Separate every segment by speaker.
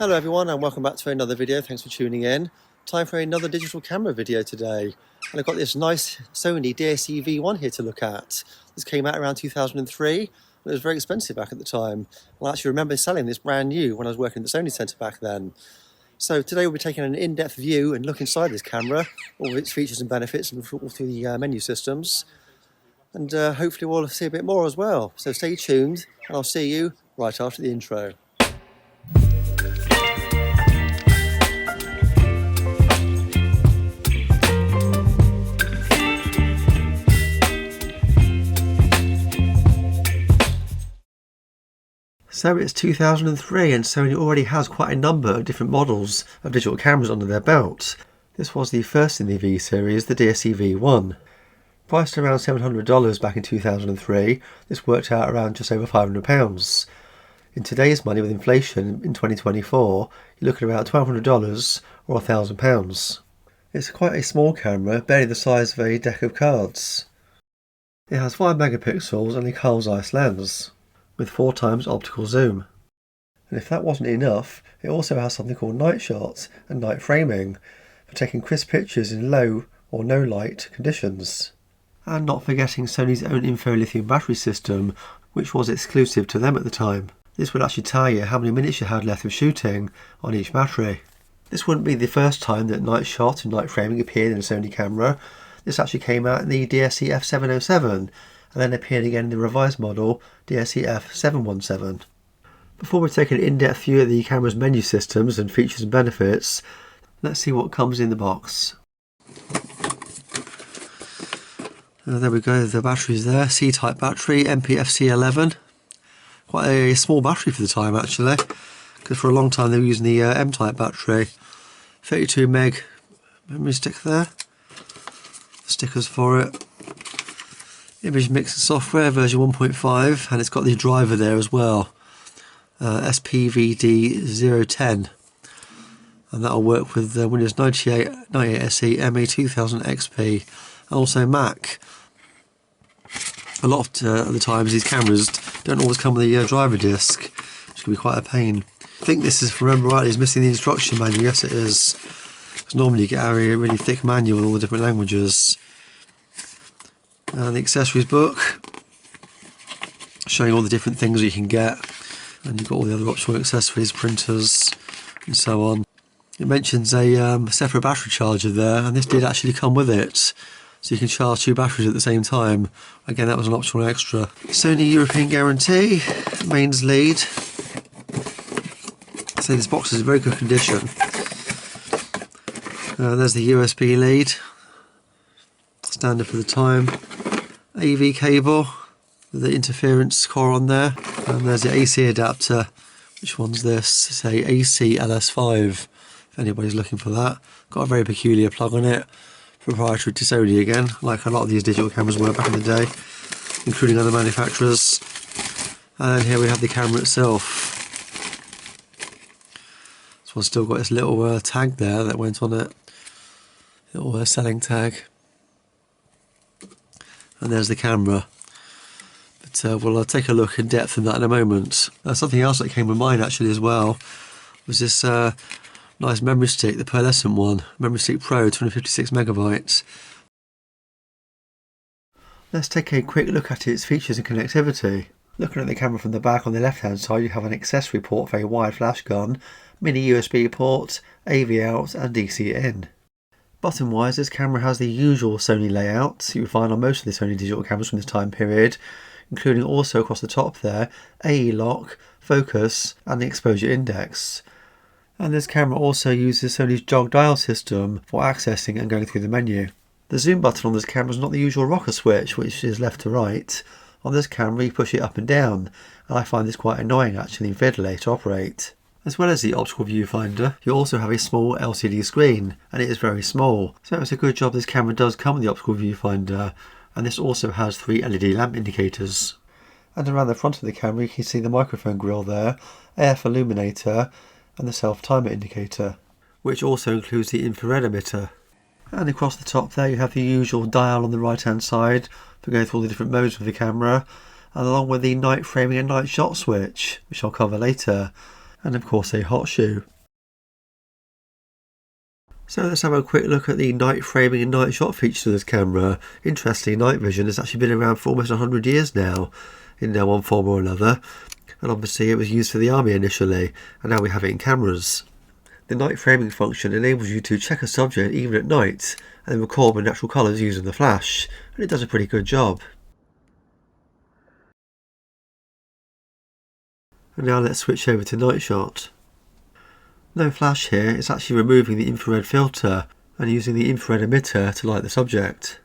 Speaker 1: Hello everyone and welcome back to another video. Thanks for tuning in. Time for another digital camera video today. And I've got this nice Sony DSC-V1 here to look at. This came out around 2003 and it was very expensive back at the time. I actually remember selling this brand new when I was working at the Sony Centre back then. So today we'll be taking an in-depth view and look inside this camera, all of its features and benefits and all through the menu systems. And hopefully we'll see a bit more as well. So stay tuned and I'll see you right after the intro. So it's 2003 and Sony already has quite a number of different models of digital cameras under their belt. This was the first in the V series, the DSC-V1. Priced around $700 back in 2003, this worked out around just over £500. In today's money with inflation in 2024, you're looking at about $1,200 or £1,000. It's quite a small camera, barely the size of a deck of cards. It has 5 megapixels and a Carl's Zeiss lens, with 4 times optical zoom. And if that wasn't enough, it also has something called night shot and night framing for taking crisp pictures in low or no light conditions. And not forgetting Sony's own info lithium battery system, which was exclusive to them at the time. This would actually tell you how many minutes you had left of shooting on each battery. This wouldn't be the first time that night shot and night framing appeared in a Sony camera. This actually came out in the DSC-F707 and then appeared again in the revised model DSC-F717. Before we take an in-depth view of the camera's menu systems and features and benefits, let's see what comes in the box. There we go, the battery's there, C-type battery, MPFC11. Quite a small battery for the time actually, because for a long time they were using the M-type battery. 32 meg memory stick there, stickers for it. Image mixer software version 1.5, and it's got the driver there as well, SPVD010, and that'll work with Windows 98, 98 SE, ME 2000 XP, and also Mac. A lot of the times these cameras don't always come with a driver disc, which can be quite a pain. I think this is, if I remember rightly, is missing the instruction manual. Yes it is, because normally you get a really thick manual with all the different languages. And the accessories book showing all the different things you can get, and you've got all the other optional accessories, printers and so on. It mentions a separate battery charger there, and this did actually come with it, so you can charge 2 batteries at the same time. Again, that was an optional extra. Sony European guarantee, mains lead. So this box is in very good condition. There's the USB lead, standard for the time. AV cable with the interference core on there, and there's the AC adapter. Which one's this? It's a AC LS5 if anybody's looking for that. Got a very peculiar plug on it, proprietary to Sony again, like a lot of these digital cameras were back in the day, including other manufacturers. And here we have the camera itself. This one's still got its little tag there that went on it, little selling tag. And there's the camera, but we'll take a look in depth in that in a moment. Something else that came to mind actually as well was this nice memory stick, the pearlescent one, Memory Stick Pro, 256 megabytes. Let's take a quick look at its features and connectivity. Looking at the camera from the back, on the left hand side you have an accessory port for a wired flash gun, mini USB port, AV out and DC in. Bottom wise, this camera has the usual Sony layout you would find on most of the Sony digital cameras from this time period, including also across the top there, AE lock, focus and the exposure index. And this camera also uses Sony's jog dial system for accessing and going through the menu. The zoom button on this camera is not the usual rocker switch, which is left to right. On this camera you push it up and down, and I find this quite annoying actually and fiddly to operate. As well as the optical viewfinder, you also have a small LCD screen, and it is very small, so it's a good job this camera does come with the optical viewfinder, and this also has 3 LED lamp indicators. And around the front of the camera you can see the microphone grill there, AF illuminator and the self timer indicator, which also includes the infrared emitter. And across the top there you have the usual dial on the right hand side for going through all the different modes of the camera, and along with the night framing and night shot switch, which I'll cover later. and of course a hot shoe. So let's have a quick look at the night framing and night shot features of this camera. Interestingly, night vision has actually been around for almost 100 years now, in one form or another, and obviously it was used for the army initially, and now we have it in cameras. The night framing function enables you to check a subject even at night, and then record with natural colours using the flash, and it does a pretty good job. And now let's switch over to night shot. No flash here, it's actually removing the infrared filter and using the infrared emitter to light the subject.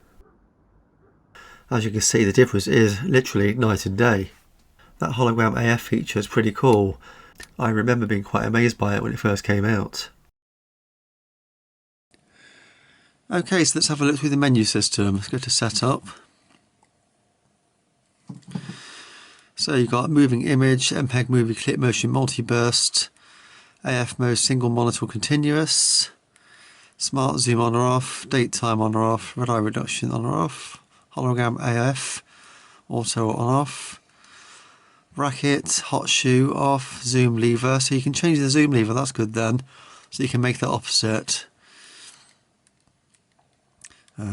Speaker 1: As you can see, the difference is literally night and day. That hologram AF feature is pretty cool. I remember being quite amazed by it when it first came out. Okay, so let's have a look through the menu system. Let's go to Setup. So you've got Moving Image, MPEG Movie Clip Motion Multi-Burst, AF Mode Single Monitor Continuous, Smart Zoom on or off, Date Time on or off, Red Eye Reduction on or off, Hologram AF, Auto on off, Bracket, Hot Shoe off, Zoom Lever. So you can change the zoom lever, that's good then. So you can make that opposite.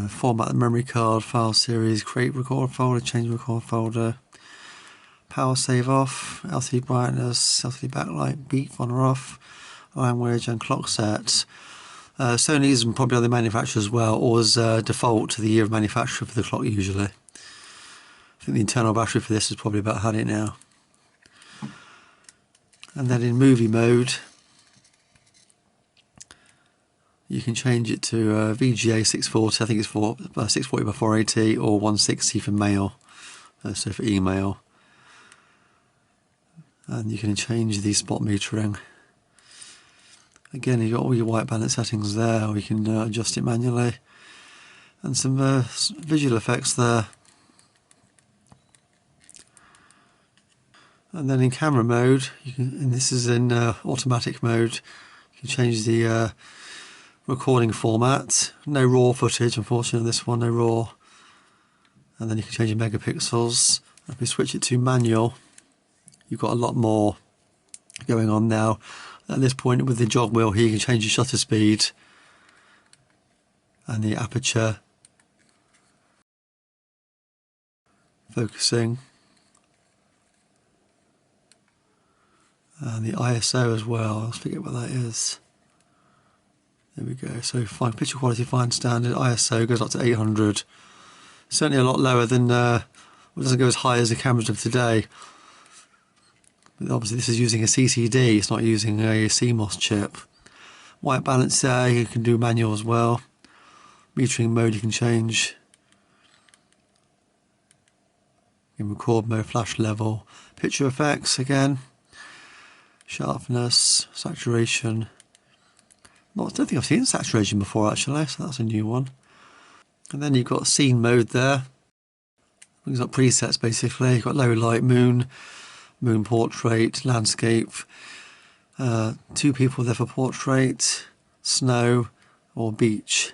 Speaker 1: Format the memory card, file series, create record folder, change record folder. Power save off, LCD brightness, LCD backlight, beep on or off, language and clock set. Sony's and probably other manufacturers as well always default to the year of manufacture for the clock usually. I think the internal battery for this has probably about had it now. And then in movie mode, you can change it to VGA 640, I think it's for 640 by 480 or 160 for mail, so for email. And you can change the spot metering. Again, you've got all your white balance settings there, or you can adjust it manually. And some visual effects there. And then in camera mode, and this is in automatic mode, you can change the recording format. No RAW footage, unfortunately, on this one, no RAW. And then you can change your megapixels. If we switch it to manual, you've got a lot more going on now. At this point, with the jog wheel here, you can change your shutter speed and the aperture, focusing, and the ISO as well. I forget what that is. There we go. So fine picture quality, fine standard. ISO goes up to 800. Certainly a lot lower than, it doesn't go as high as the cameras of today. But obviously this is using a CCD, it's not using a CMOS chip. White balance there, you can do manual as well. Metering mode you can change. In record mode, flash level. Picture effects again. Sharpness, saturation. I don't think I've seen saturation before actually, so that's a new one. And then you've got scene mode there. Brings up presets basically. You've got low light, moon portrait, landscape, 2 people there for portrait, snow or beach,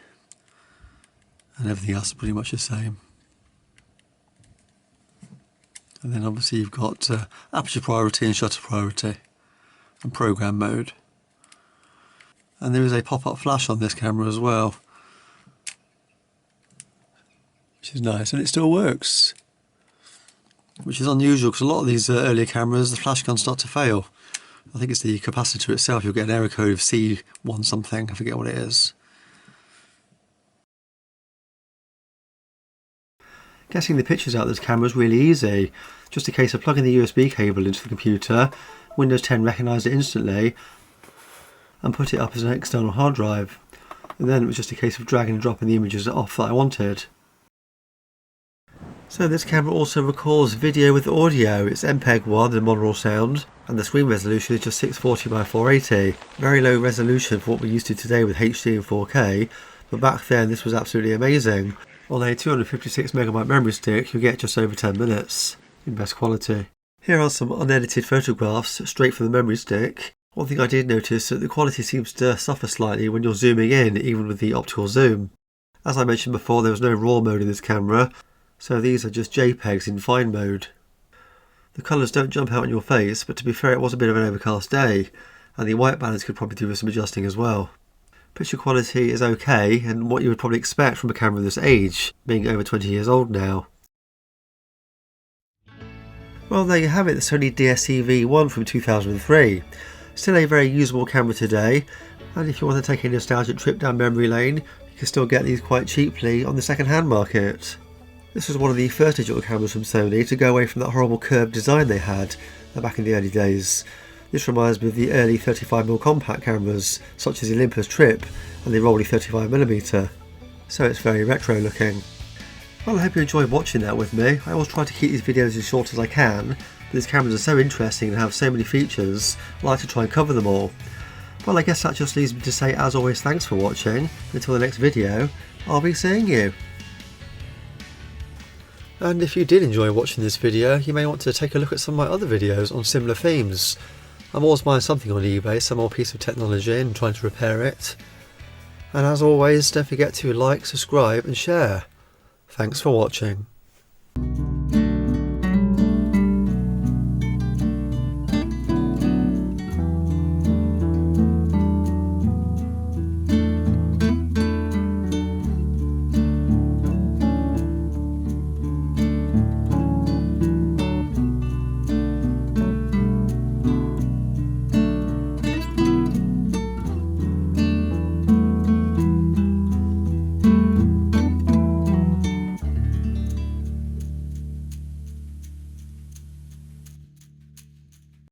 Speaker 1: and everything else is pretty much the same. And then obviously you've got aperture priority and shutter priority and program mode. And there is a pop-up flash on this camera as well, which is nice, and it still works. Which is unusual because a lot of these earlier cameras, the flash guns start to fail. I think it's the capacitor itself. You'll get an error code of C1 something, I forget what it is. Getting the pictures out of this camera is really easy. Just a case of plugging the USB cable into the computer. Windows 10 recognised it instantly and put it up as an external hard drive. And then it was just a case of dragging and dropping the images off that I wanted. So this camera also records video with audio. It's MPEG-1 and monaural sound, and the screen resolution is just 640 by 480. Very low resolution for what we're used to today with HD and 4K, but back then this was absolutely amazing. On a 256MB memory stick, you get just over 10 minutes in best quality. Here are some unedited photographs straight from the memory stick. One thing I did notice is that the quality seems to suffer slightly when you're zooming in, even with the optical zoom. As I mentioned before, there was no RAW mode in this camera, so these are just JPEGs in fine mode. The colours don't jump out in your face, but to be fair, it was a bit of an overcast day, and the white balance could probably do with some adjusting as well. Picture quality is okay, and what you would probably expect from a camera of this age, being over 20 years old now. Well, there you have it, the SONY DSC-V1 from 2003. Still a very usable camera today, and if you want to take a nostalgic trip down memory lane, you can still get these quite cheaply on the second-hand market. This was one of the first digital cameras from Sony to go away from that horrible curved design they had back in the early days. This reminds me of the early 35mm compact cameras, such as the Olympus Trip and the Rolly 35mm, so it's very retro looking. Well, I hope you enjoyed watching that with me. I always try to keep these videos as short as I can, but these cameras are so interesting and have so many features, I like to try and cover them all. Well, I guess that just leaves me to say, as always, thanks for watching. Until the next video, I'll be seeing you. And if you did enjoy watching this video, you may want to take a look at some of my other videos on similar themes. I'm always buying something on eBay, some more piece of technology, and trying to repair it. And as always, don't forget to like, subscribe and share. Thanks for watching.